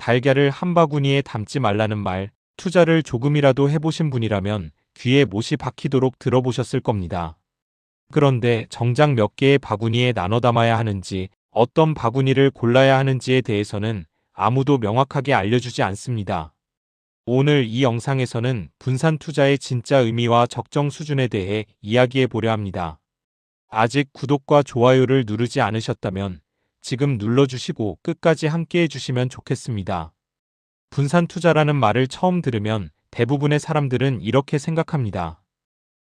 달걀을 한 바구니에 담지 말라는 말, 투자를 조금이라도 해보신 분이라면 귀에 못이 박히도록 들어보셨을 겁니다. 그런데 정작 몇 개의 바구니에 나눠 담아야 하는지, 어떤 바구니를 골라야 하는지에 대해서는 아무도 명확하게 알려주지 않습니다. 오늘 이 영상에서는 분산 투자의 진짜 의미와 적정 수준에 대해 이야기해 보려 합니다. 아직 구독과 좋아요를 누르지 않으셨다면 지금 눌러주시고 끝까지 함께 해주시면 좋겠습니다. 분산 투자라는 말을 처음 들으면 대부분의 사람들은 이렇게 생각합니다.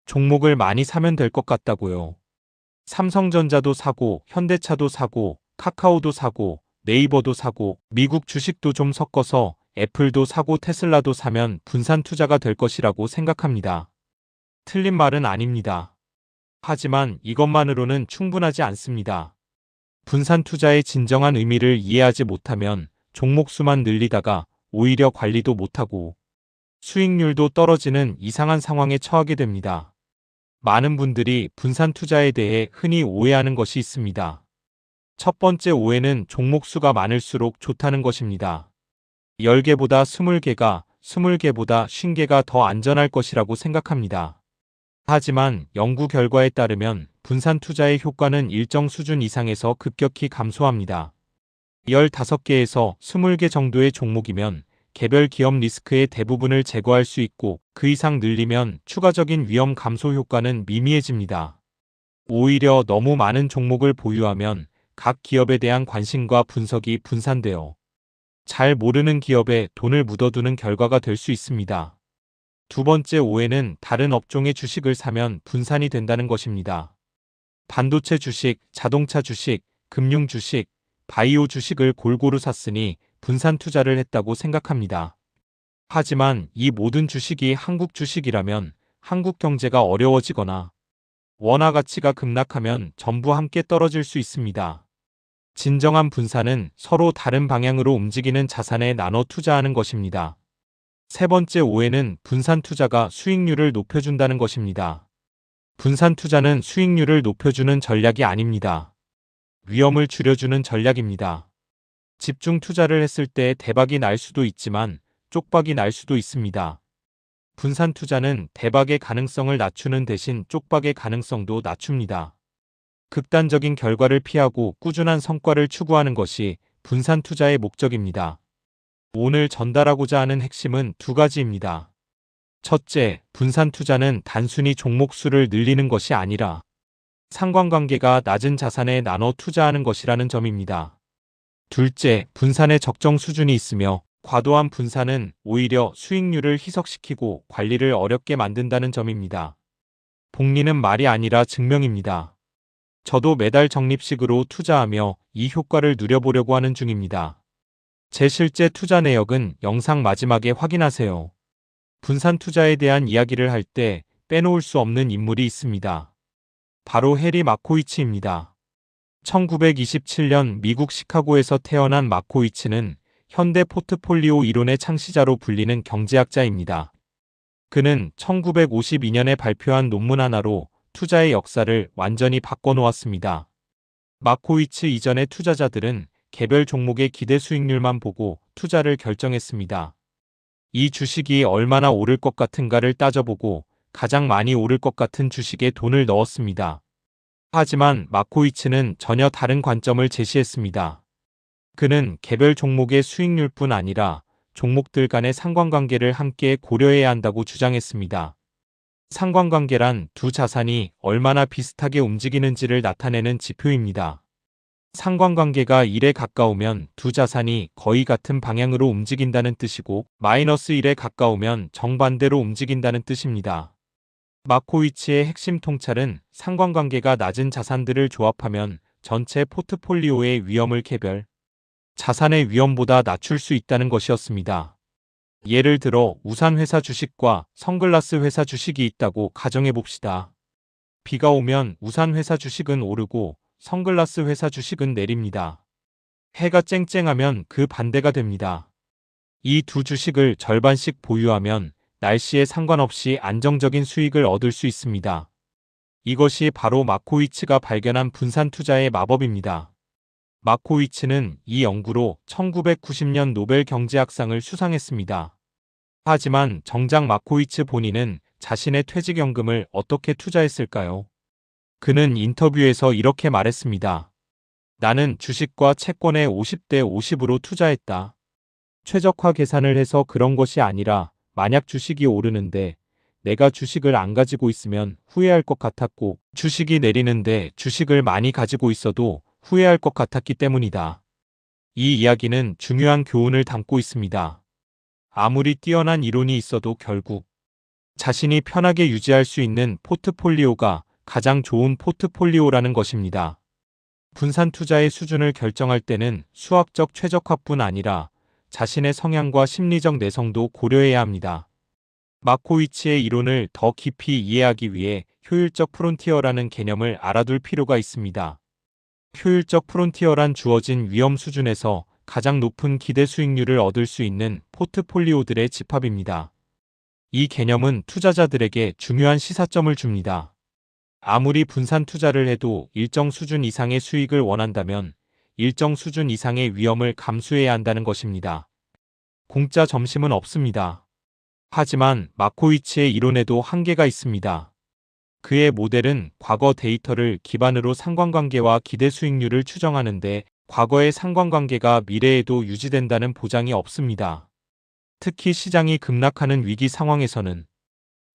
종목을 많이 사면 될 것 같다고요. 삼성전자도 사고, 현대차도 사고, 카카오도 사고, 네이버도 사고, 미국 주식도 좀 섞어서 애플도 사고 테슬라도 사면 분산 투자가 될 것이라고 생각합니다. 틀린 말은 아닙니다. 하지만 이것만으로는 충분하지 않습니다. 분산 투자의 진정한 의미를 이해하지 못하면 종목 수만 늘리다가 오히려 관리도 못하고 수익률도 떨어지는 이상한 상황에 처하게 됩니다. 많은 분들이 분산 투자에 대해 흔히 오해하는 것이 있습니다. 첫 번째 오해는 종목 수가 많을수록 좋다는 것입니다. 10개보다 20개가, 20개보다 50개가 더 안전할 것이라고 생각합니다. 하지만 연구 결과에 따르면 분산 투자의 효과는 일정 수준 이상에서 급격히 감소합니다. 15개에서 20개 정도의 종목이면 개별 기업 리스크의 대부분을 제거할 수 있고 그 이상 늘리면 추가적인 위험 감소 효과는 미미해집니다. 오히려 너무 많은 종목을 보유하면 각 기업에 대한 관심과 분석이 분산되어 잘 모르는 기업에 돈을 묻어두는 결과가 될 수 있습니다. 두 번째 오해는 다른 업종의 주식을 사면 분산이 된다는 것입니다. 반도체 주식, 자동차 주식, 금융 주식, 바이오 주식을 골고루 샀으니 분산 투자를 했다고 생각합니다. 하지만 이 모든 주식이 한국 주식이라면 한국 경제가 어려워지거나 원화 가치가 급락하면 전부 함께 떨어질 수 있습니다. 진정한 분산은 서로 다른 방향으로 움직이는 자산에 나눠 투자하는 것입니다. 세 번째 오해는 분산 투자가 수익률을 높여준다는 것입니다. 분산 투자는 수익률을 높여주는 전략이 아닙니다. 위험을 줄여주는 전략입니다. 집중 투자를 했을 때 대박이 날 수도 있지만 쪽박이 날 수도 있습니다. 분산 투자는 대박의 가능성을 낮추는 대신 쪽박의 가능성도 낮춥니다. 극단적인 결과를 피하고 꾸준한 성과를 추구하는 것이 분산 투자의 목적입니다. 오늘 전달하고자 하는 핵심은 두 가지입니다. 첫째, 분산 투자는 단순히 종목 수를 늘리는 것이 아니라 상관관계가 낮은 자산에 나눠 투자하는 것이라는 점입니다. 둘째, 분산의 적정 수준이 있으며 과도한 분산은 오히려 수익률을 희석시키고 관리를 어렵게 만든다는 점입니다. 복리는 말이 아니라 증명입니다. 저도 매달 적립식으로 투자하며 이 효과를 누려보려고 하는 중입니다. 제 실제 투자 내역은 영상 마지막에 확인하세요. 분산 투자에 대한 이야기를 할 때 빼놓을 수 없는 인물이 있습니다. 바로 해리 마코이츠입니다. 1927년 미국 시카고에서 태어난 마코이츠는 현대 포트폴리오 이론의 창시자로 불리는 경제학자입니다. 그는 1952년에 발표한 논문 하나로 투자의 역사를 완전히 바꿔놓았습니다. 마코이츠 이전의 투자자들은 개별 종목의 기대 수익률만 보고 투자를 결정했습니다. 이 주식이 얼마나 오를 것 같은가를 따져보고 가장 많이 오를 것 같은 주식에 돈을 넣었습니다. 하지만 마코이츠는 전혀 다른 관점을 제시했습니다. 그는 개별 종목의 수익률뿐 아니라 종목들 간의 상관관계를 함께 고려해야 한다고 주장했습니다. 상관관계란 두 자산이 얼마나 비슷하게 움직이는지를 나타내는 지표입니다. 상관관계가 1에 가까우면 두 자산이 거의 같은 방향으로 움직인다는 뜻이고 마이너스 1에 가까우면 정반대로 움직인다는 뜻입니다. 마코이츠의 핵심 통찰은 상관관계가 낮은 자산들을 조합하면 전체 포트폴리오의 위험을 개별 자산의 위험보다 낮출 수 있다는 것이었습니다. 예를 들어 우산회사 주식과 선글라스 회사 주식이 있다고 가정해 봅시다. 비가 오면 우산회사 주식은 오르고 선글라스 회사 주식은 내립니다. 해가 쨍쨍하면 그 반대가 됩니다. 이 두 주식을 절반씩 보유하면 날씨에 상관없이 안정적인 수익을 얻을 수 있습니다. 이것이 바로 마코이츠가 발견한 분산 투자의 마법입니다. 마코위츠는 이 연구로 1990년 노벨 경제학상을 수상했습니다. 하지만 정작 마코위츠 본인은 자신의 퇴직연금을 어떻게 투자했을까요? 그는 인터뷰에서 이렇게 말했습니다. 나는 주식과 채권에 50대 50으로 투자했다. 최적화 계산을 해서 그런 것이 아니라 만약 주식이 오르는데 내가 주식을 안 가지고 있으면 후회할 것 같았고 주식이 내리는데 주식을 많이 가지고 있어도 후회할 것 같았기 때문이다. 이 이야기는 중요한 교훈을 담고 있습니다. 아무리 뛰어난 이론이 있어도 결국 자신이 편하게 유지할 수 있는 포트폴리오가 가장 좋은 포트폴리오라는 것입니다. 분산 투자의 수준을 결정할 때는 수학적 최적화뿐 아니라 자신의 성향과 심리적 내성도 고려해야 합니다. 마코위츠의 이론을 더 깊이 이해하기 위해 효율적 프론티어라는 개념을 알아둘 필요가 있습니다. 효율적 프론티어란 주어진 위험 수준에서 가장 높은 기대 수익률을 얻을 수 있는 포트폴리오들의 집합입니다. 이 개념은 투자자들에게 중요한 시사점을 줍니다. 아무리 분산 투자를 해도 일정 수준 이상의 수익을 원한다면 일정 수준 이상의 위험을 감수해야 한다는 것입니다. 공짜 점심은 없습니다. 하지만 마코위츠의 이론에도 한계가 있습니다. 그의 모델은 과거 데이터를 기반으로 상관관계와 기대 수익률을 추정하는데 과거의 상관관계가 미래에도 유지된다는 보장이 없습니다. 특히 시장이 급락하는 위기 상황에서는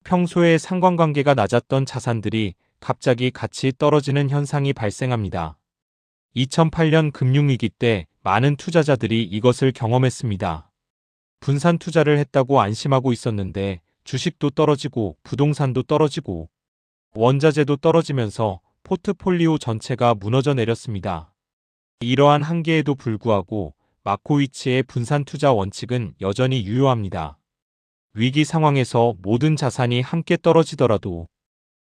평소에 상관관계가 낮았던 자산들이 갑자기 가치 떨어지는 현상이 발생합니다. 2008년 금융위기 때 많은 투자자들이 이것을 경험했습니다. 분산 투자를 했다고 안심하고 있었는데 주식도 떨어지고 부동산도 떨어지고 원자재도 떨어지면서 포트폴리오 전체가 무너져 내렸습니다. 이러한 한계에도 불구하고 마코위츠의 분산 투자 원칙은 여전히 유효합니다. 위기 상황에서 모든 자산이 함께 떨어지더라도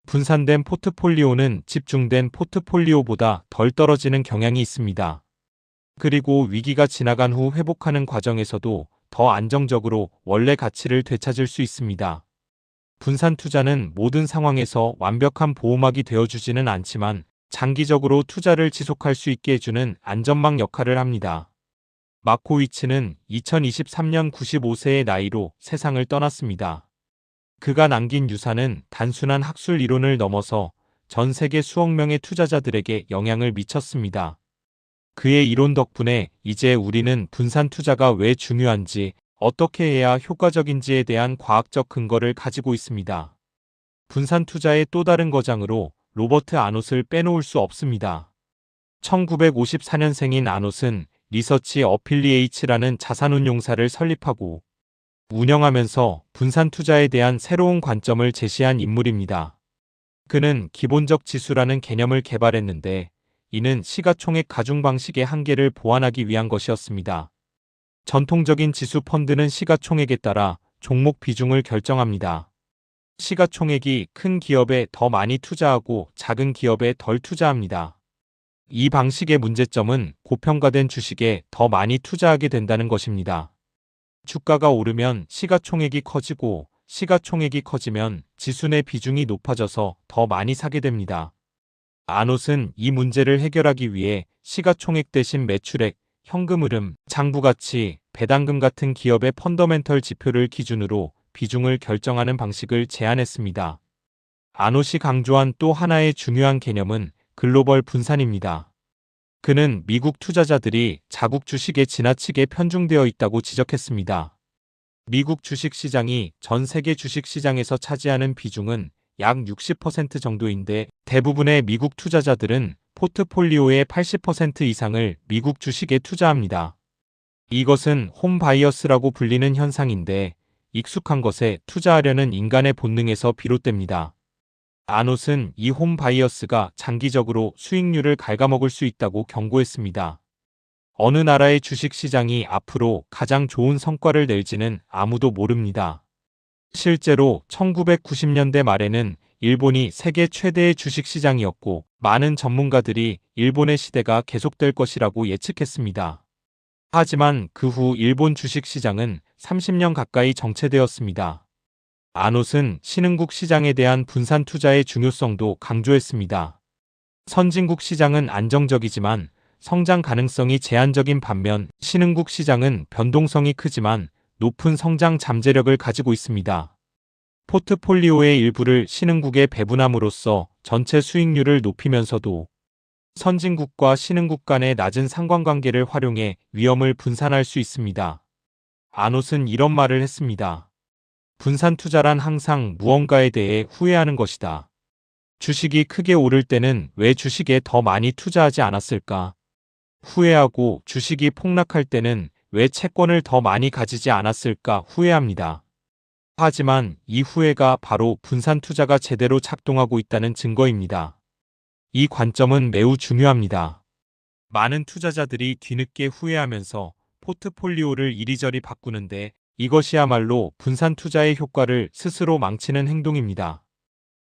분산된 포트폴리오는 집중된 포트폴리오보다 덜 떨어지는 경향이 있습니다. 그리고 위기가 지나간 후 회복하는 과정에서도 더 안정적으로 원래 가치를 되찾을 수 있습니다. 분산 투자는 모든 상황에서 완벽한 보호막이 되어주지는 않지만 장기적으로 투자를 지속할 수 있게 해주는 안전망 역할을 합니다. 마코위츠는 2023년 95세의 나이로 세상을 떠났습니다. 그가 남긴 유산은 단순한 학술 이론을 넘어서 전 세계 수억 명의 투자자들에게 영향을 미쳤습니다. 그의 이론 덕분에 이제 우리는 분산 투자가 왜 중요한지, 어떻게 해야 효과적인지에 대한 과학적 근거를 가지고 있습니다. 분산 투자의 또 다른 거장으로 로버트 아놳을 빼놓을 수 없습니다. 1954년생인 아놳은 리서치 어필리에이츠라는 자산운용사를 설립하고 운영하면서 분산 투자에 대한 새로운 관점을 제시한 인물입니다. 그는 기본적 지수라는 개념을 개발했는데 이는 시가총액 가중 방식의 한계를 보완하기 위한 것이었습니다. 전통적인 지수 펀드는 시가총액에 따라 종목 비중을 결정합니다. 시가총액이 큰 기업에 더 많이 투자하고 작은 기업에 덜 투자합니다. 이 방식의 문제점은 고평가된 주식에 더 많이 투자하게 된다는 것입니다. 주가가 오르면 시가총액이 커지고 시가총액이 커지면 지수 내 비중이 높아져서 더 많이 사게 됩니다. 아놳은 이 문제를 해결하기 위해 시가총액 대신 매출액, 현금 흐름, 장부가치, 배당금 같은 기업의 펀더멘털 지표를 기준으로 비중을 결정하는 방식을 제안했습니다. 아놉이 강조한 또 하나의 중요한 개념은 글로벌 분산입니다. 그는 미국 투자자들이 자국 주식에 지나치게 편중되어 있다고 지적했습니다. 미국 주식시장이 전 세계 주식시장에서 차지하는 비중은 약 60% 정도인데 대부분의 미국 투자자들은 포트폴리오의 80% 이상을 미국 주식에 투자합니다. 이것은 홈바이어스라고 불리는 현상인데 익숙한 것에 투자하려는 인간의 본능에서 비롯됩니다. 아놉은 이 홈바이어스가 장기적으로 수익률을 갉아먹을 수 있다고 경고했습니다. 어느 나라의 주식시장이 앞으로 가장 좋은 성과를 낼지는 아무도 모릅니다. 실제로 1990년대 말에는 일본이 세계 최대의 주식시장이었고 많은 전문가들이 일본의 시대가 계속될 것이라고 예측했습니다. 하지만 그 후 일본 주식시장은 30년 가까이 정체되었습니다. 아놉은 신흥국 시장에 대한 분산 투자의 중요성도 강조했습니다. 선진국 시장은 안정적이지만 성장 가능성이 제한적인 반면 신흥국 시장은 변동성이 크지만 높은 성장 잠재력을 가지고 있습니다. 포트폴리오의 일부를 신흥국에 배분함으로써 전체 수익률을 높이면서도 선진국과 신흥국 간의 낮은 상관관계를 활용해 위험을 분산할 수 있습니다. 아노스는 이런 말을 했습니다. 분산 투자란 항상 무언가에 대해 후회하는 것이다. 주식이 크게 오를 때는 왜 주식에 더 많이 투자하지 않았을까? 후회하고 주식이 폭락할 때는 왜 채권을 더 많이 가지지 않았을까 후회합니다. 하지만 이 후회가 바로 분산 투자가 제대로 작동하고 있다는 증거입니다. 이 관점은 매우 중요합니다. 많은 투자자들이 뒤늦게 후회하면서 포트폴리오를 이리저리 바꾸는데 이것이야말로 분산 투자의 효과를 스스로 망치는 행동입니다.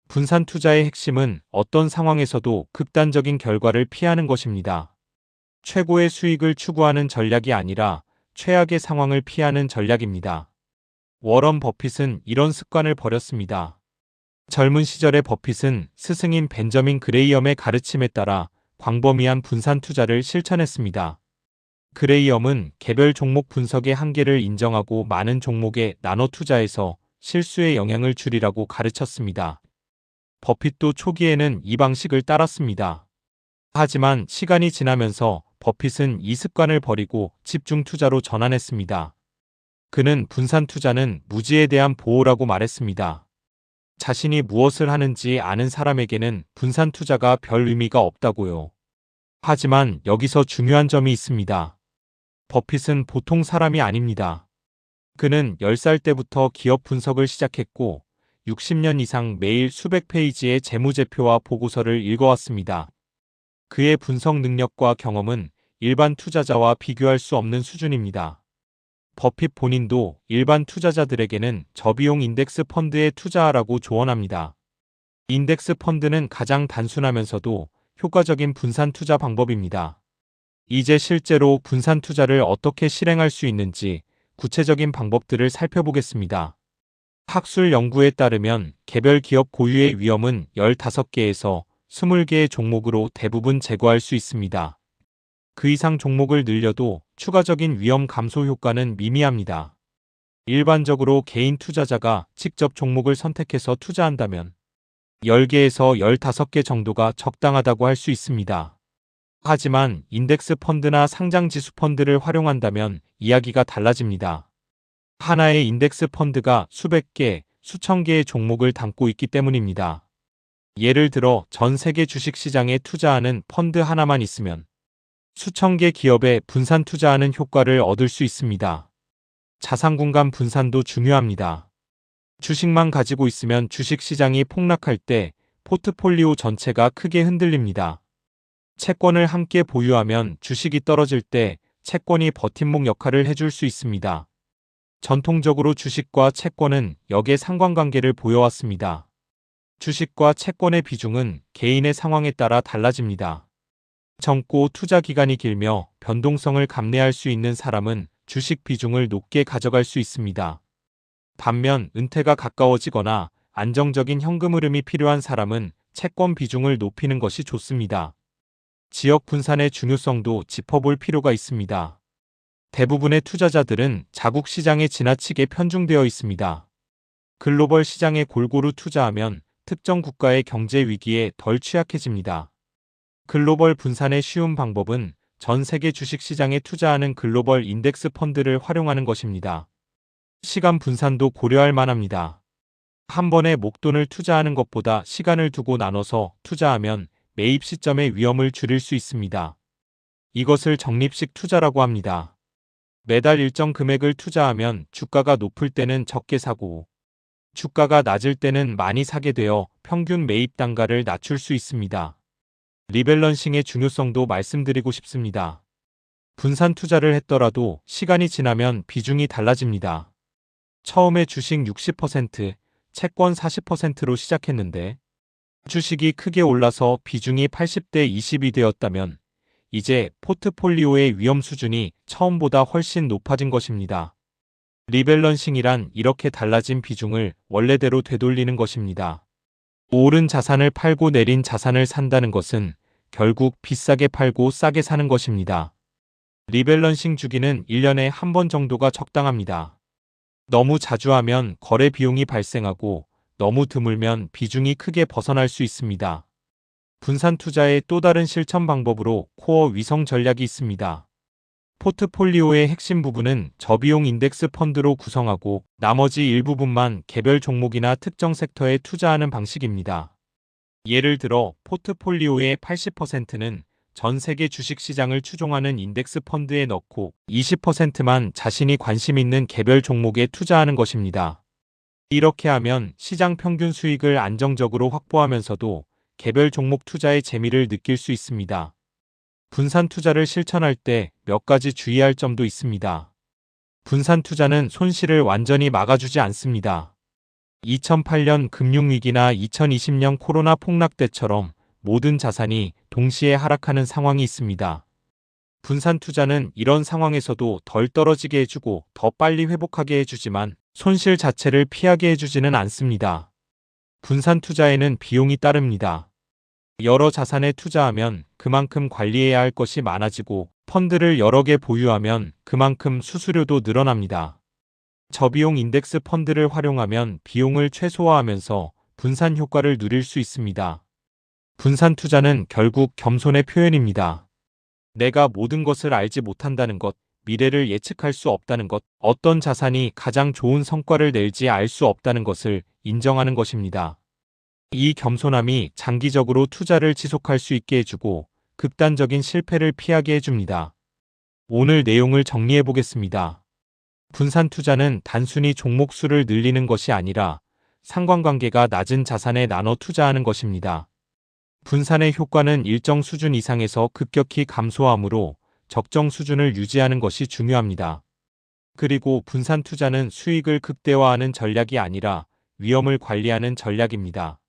분산 투자의 핵심은 어떤 상황에서도 극단적인 결과를 피하는 것입니다. 최고의 수익을 추구하는 전략이 아니라 최악의 상황을 피하는 전략입니다. 워런 버핏은 이런 습관을 버렸습니다. 젊은 시절의 버핏은 스승인 벤저민 그레이엄의 가르침에 따라 광범위한 분산 투자를 실천했습니다. 그레이엄은 개별 종목 분석의 한계를 인정하고 많은 종목에 나눠 투자해서 실수의 영향을 줄이라고 가르쳤습니다. 버핏도 초기에는 이 방식을 따랐습니다. 하지만 시간이 지나면서 버핏은 이 습관을 버리고 집중 투자로 전환했습니다. 그는 분산 투자는 무지에 대한 보호라고 말했습니다. 자신이 무엇을 하는지 아는 사람에게는 분산 투자가 별 의미가 없다고요. 하지만 여기서 중요한 점이 있습니다. 버핏은 보통 사람이 아닙니다. 그는 10살 때부터 기업 분석을 시작했고 60년 이상 매일 수백 페이지의 재무제표와 보고서를 읽어왔습니다. 그의 분석 능력과 경험은 일반 투자자와 비교할 수 없는 수준입니다. 버핏 본인도 일반 투자자들에게는 저비용 인덱스 펀드에 투자하라고 조언합니다. 인덱스 펀드는 가장 단순하면서도 효과적인 분산 투자 방법입니다. 이제 실제로 분산 투자를 어떻게 실행할 수 있는지 구체적인 방법들을 살펴보겠습니다. 학술 연구에 따르면 개별 기업 고유의 위험은 15개에서 20개의 종목으로 대부분 제거할 수 있습니다. 그 이상 종목을 늘려도 추가적인 위험 감소 효과는 미미합니다. 일반적으로 개인 투자자가 직접 종목을 선택해서 투자한다면 10개에서 15개 정도가 적당하다고 할 수 있습니다. 하지만 인덱스 펀드나 상장지수 펀드를 활용한다면 이야기가 달라집니다. 하나의 인덱스 펀드가 수백 개, 수천 개의 종목을 담고 있기 때문입니다. 예를 들어 전 세계 주식시장에 투자하는 펀드 하나만 있으면 수천 개 기업에 분산 투자하는 효과를 얻을 수 있습니다. 자산 공간 분산도 중요합니다. 주식만 가지고 있으면 주식시장이 폭락할 때 포트폴리오 전체가 크게 흔들립니다. 채권을 함께 보유하면 주식이 떨어질 때 채권이 버팀목 역할을 해줄 수 있습니다. 전통적으로 주식과 채권은 역의 상관관계를 보여왔습니다. 주식과 채권의 비중은 개인의 상황에 따라 달라집니다. 젊고 투자 기간이 길며 변동성을 감내할 수 있는 사람은 주식 비중을 높게 가져갈 수 있습니다. 반면 은퇴가 가까워지거나 안정적인 현금 흐름이 필요한 사람은 채권 비중을 높이는 것이 좋습니다. 지역 분산의 중요성도 짚어볼 필요가 있습니다. 대부분의 투자자들은 자국 시장에 지나치게 편중되어 있습니다. 글로벌 시장에 골고루 투자하면 특정 국가의 경제 위기에 덜 취약해집니다. 글로벌 분산의 쉬운 방법은 전 세계 주식시장에 투자하는 글로벌 인덱스 펀드를 활용하는 것입니다. 시간 분산도 고려할 만합니다. 한 번에 목돈을 투자하는 것보다 시간을 두고 나눠서 투자하면 매입 시점의 위험을 줄일 수 있습니다. 이것을 적립식 투자라고 합니다. 매달 일정 금액을 투자하면 주가가 높을 때는 적게 사고 주가가 낮을 때는 많이 사게 되어 평균 매입 단가를 낮출 수 있습니다. 리밸런싱의 중요성도 말씀드리고 싶습니다. 분산 투자를 했더라도 시간이 지나면 비중이 달라집니다. 처음에 주식 60%, 채권 40%로 시작했는데 주식이 크게 올라서 비중이 80대 20이 되었다면 이제 포트폴리오의 위험 수준이 처음보다 훨씬 높아진 것입니다. 리밸런싱이란 이렇게 달라진 비중을 원래대로 되돌리는 것입니다. 오른 자산을 팔고 내린 자산을 산다는 것은 결국 비싸게 팔고 싸게 사는 것입니다. 리밸런싱 주기는 1년에 한 번 정도가 적당합니다. 너무 자주 하면 거래 비용이 발생하고 너무 드물면 비중이 크게 벗어날 수 있습니다. 분산 투자의 또 다른 실천 방법으로 코어 위성 전략이 있습니다. 포트폴리오의 핵심 부분은 저비용 인덱스 펀드로 구성하고 나머지 일부분만 개별 종목이나 특정 섹터에 투자하는 방식입니다. 예를 들어 포트폴리오의 80%는 전 세계 주식시장을 추종하는 인덱스 펀드에 넣고 20%만 자신이 관심 있는 개별 종목에 투자하는 것입니다. 이렇게 하면 시장 평균 수익을 안정적으로 확보하면서도 개별 종목 투자의 재미를 느낄 수 있습니다. 분산 투자를 실천할 때 몇 가지 주의할 점도 있습니다. 분산 투자는 손실을 완전히 막아주지 않습니다. 2008년 금융위기나 2020년 코로나 폭락 때처럼 모든 자산이 동시에 하락하는 상황이 있습니다. 분산 투자는 이런 상황에서도 덜 떨어지게 해주고 더 빨리 회복하게 해주지만 손실 자체를 피하게 해주지는 않습니다. 분산 투자에는 비용이 따릅니다. 여러 자산에 투자하면 그만큼 관리해야 할 것이 많아지고 펀드를 여러 개 보유하면 그만큼 수수료도 늘어납니다. 저비용 인덱스 펀드를 활용하면 비용을 최소화하면서 분산 효과를 누릴 수 있습니다. 분산 투자는 결국 겸손의 표현입니다. 내가 모든 것을 알지 못한다는 것, 미래를 예측할 수 없다는 것, 어떤 자산이 가장 좋은 성과를 낼지 알 수 없다는 것을 인정하는 것입니다. 이 겸손함이 장기적으로 투자를 지속할 수 있게 해주고 극단적인 실패를 피하게 해줍니다. 오늘 내용을 정리해 보겠습니다. 분산 투자는 단순히 종목 수를 늘리는 것이 아니라 상관관계가 낮은 자산에 나눠 투자하는 것입니다. 분산의 효과는 일정 수준 이상에서 급격히 감소하므로 적정 수준을 유지하는 것이 중요합니다. 그리고 분산 투자는 수익을 극대화하는 전략이 아니라 위험을 관리하는 전략입니다.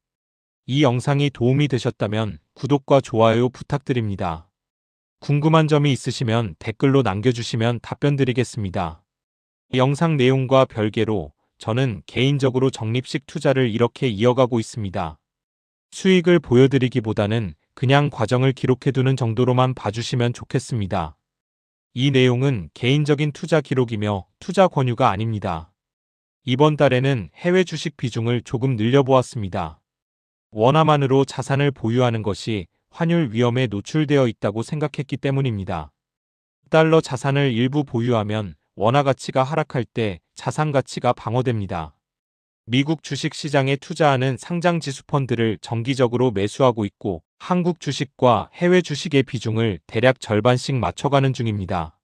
이 영상이 도움이 되셨다면 구독과 좋아요 부탁드립니다. 궁금한 점이 있으시면 댓글로 남겨주시면 답변드리겠습니다. 영상 내용과 별개로 저는 개인적으로 적립식 투자를 이렇게 이어가고 있습니다. 수익을 보여드리기보다는 그냥 과정을 기록해두는 정도로만 봐주시면 좋겠습니다. 이 내용은 개인적인 투자 기록이며 투자 권유가 아닙니다. 이번 달에는 해외 주식 비중을 조금 늘려보았습니다. 원화만으로 자산을 보유하는 것이 환율 위험에 노출되어 있다고 생각했기 때문입니다. 달러 자산을 일부 보유하면 원화 가치가 하락할 때 자산 가치가 방어됩니다. 미국 주식 시장에 투자하는 상장 지수 펀드를 정기적으로 매수하고 있고 한국 주식과 해외 주식의 비중을 대략 절반씩 맞춰가는 중입니다.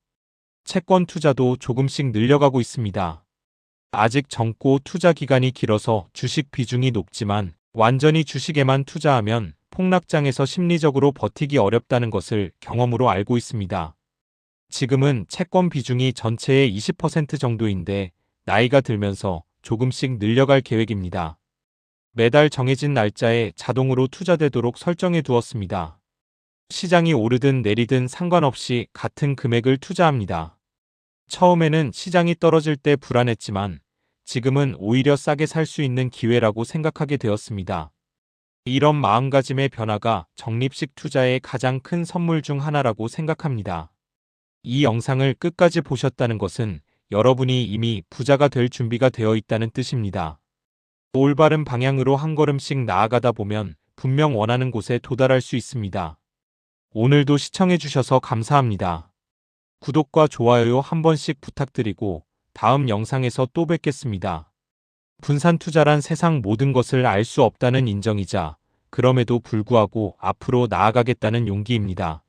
채권 투자도 조금씩 늘려가고 있습니다. 아직 젊고 투자 기간이 길어서 주식 비중이 높지만 완전히 주식에만 투자하면 폭락장에서 심리적으로 버티기 어렵다는 것을 경험으로 알고 있습니다. 지금은 채권 비중이 전체의 20% 정도인데 나이가 들면서 조금씩 늘려갈 계획입니다. 매달 정해진 날짜에 자동으로 투자되도록 설정해 두었습니다. 시장이 오르든 내리든 상관없이 같은 금액을 투자합니다. 처음에는 시장이 떨어질 때 불안했지만 지금은 오히려 싸게 살 수 있는 기회라고 생각하게 되었습니다. 이런 마음가짐의 변화가 적립식 투자의 가장 큰 선물 중 하나라고 생각합니다. 이 영상을 끝까지 보셨다는 것은 여러분이 이미 부자가 될 준비가 되어 있다는 뜻입니다. 올바른 방향으로 한 걸음씩 나아가다 보면 분명 원하는 곳에 도달할 수 있습니다. 오늘도 시청해주셔서 감사합니다. 구독과 좋아요 한 번씩 부탁드리고 다음 영상에서 또 뵙겠습니다. 분산 투자란 세상 모든 것을 알 수 없다는 인정이자 그럼에도 불구하고 앞으로 나아가겠다는 용기입니다.